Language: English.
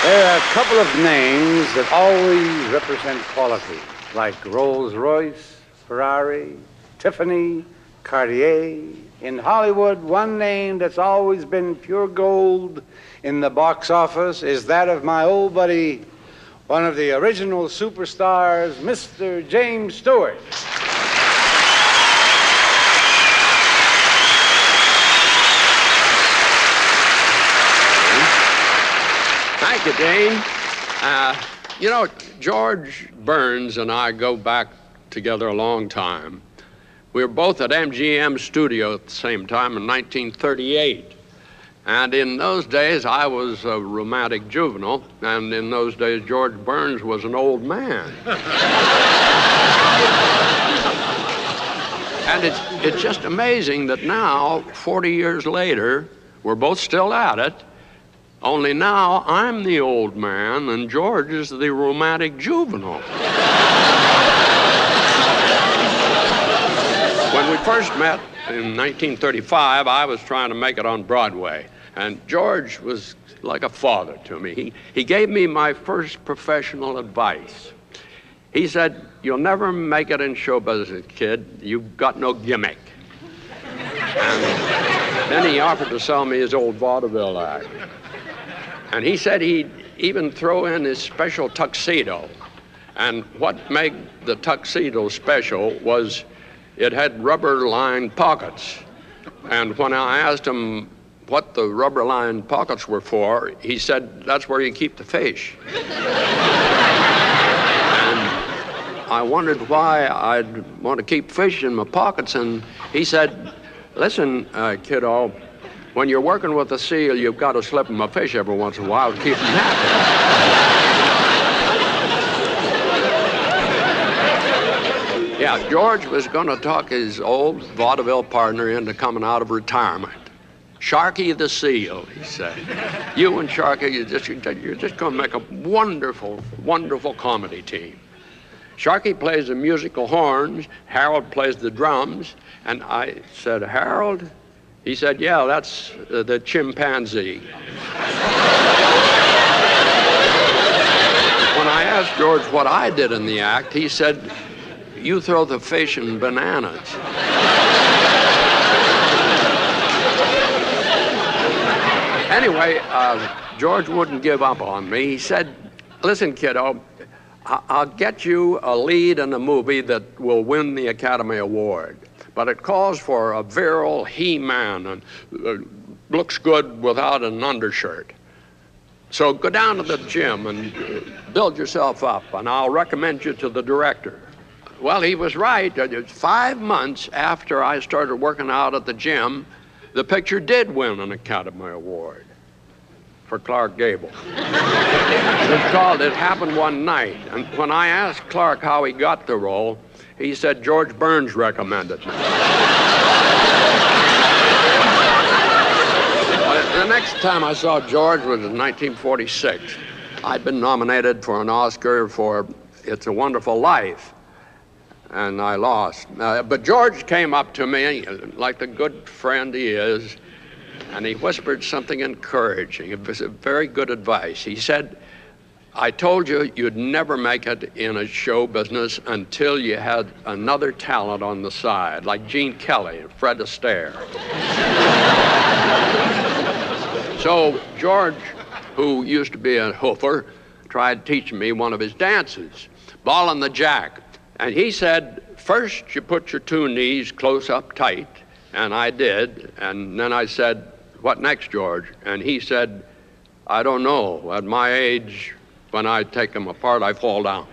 There are a couple of names that always represent quality, like Rolls-Royce, Ferrari, Tiffany, Cartier. In Hollywood, one name that's always been pure gold in the box office is that of my old buddy, one of the original superstars, Mr. James Stewart. Thank you, Dean. George Burns and I go back together a long time. We were both at MGM Studio at the same time in 1938. And in those days, I was a romantic juvenile, and in those days, George Burns was an old man. And it's just amazing that now, 40 years later, we're both still at it. Only now I'm the old man and George is the romantic juvenile. When we first met in 1935, I was trying to make it on Broadway. And George was like a father to me. He gave me my first professional advice. He said, "You'll never make it in show business, kid. You've got no gimmick." And then he offered to sell me his old vaudeville act. And he said he'd even throw in his special tuxedo. And what made the tuxedo special was it had rubber-lined pockets. And when I asked him what the rubber-lined pockets were for, he said, "That's where you keep the fish." And I wondered why I'd want to keep fish in my pockets. And he said, "Listen, kiddo, when you're working with a seal, you've got to slip him a fish every once in a while to keep him happy." Yeah, George was going to talk his old vaudeville partner into coming out of retirement. "Sharky the Seal," he said. "You and Sharky, you're just going to make a wonderful, wonderful comedy team. Sharky plays the musical horns, Harold plays the drums." And I said, "Harold?" He said, "Yeah, that's the chimpanzee." When I asked George what I did in the act, he said, "You throw the fish and bananas." Anyway, George wouldn't give up on me. He said, "Listen, kiddo, I'll get you a lead in a movie that will win the Academy Award. But it calls for a virile he-man and looks good without an undershirt. So go down to the gym and build yourself up, and I'll recommend you to the director." Well, he was right. 5 months after I started working out at the gym, the picture did win an Academy Award for Clark Gable. It was called It Happened One Night. And when I asked Clark how he got the role, he said George Burns recommended me. The next time I saw George was in 1946. I'd been nominated for an Oscar for It's a Wonderful Life, and I lost. But George came up to me, like the good friend he is, and he whispered something encouraging. It was a very good advice. He said, "I told you you'd never make it in a show business until you had another talent on the side, like Gene Kelly and Fred Astaire." So George, who used to be a hoofer, tried teaching me one of his dances, Ball and the Jack. And he said, "First you put your two knees close up tight," and I did. And then I said, "What next, George?" And he said, "I don't know. At my age, when I take them apart, I fall down."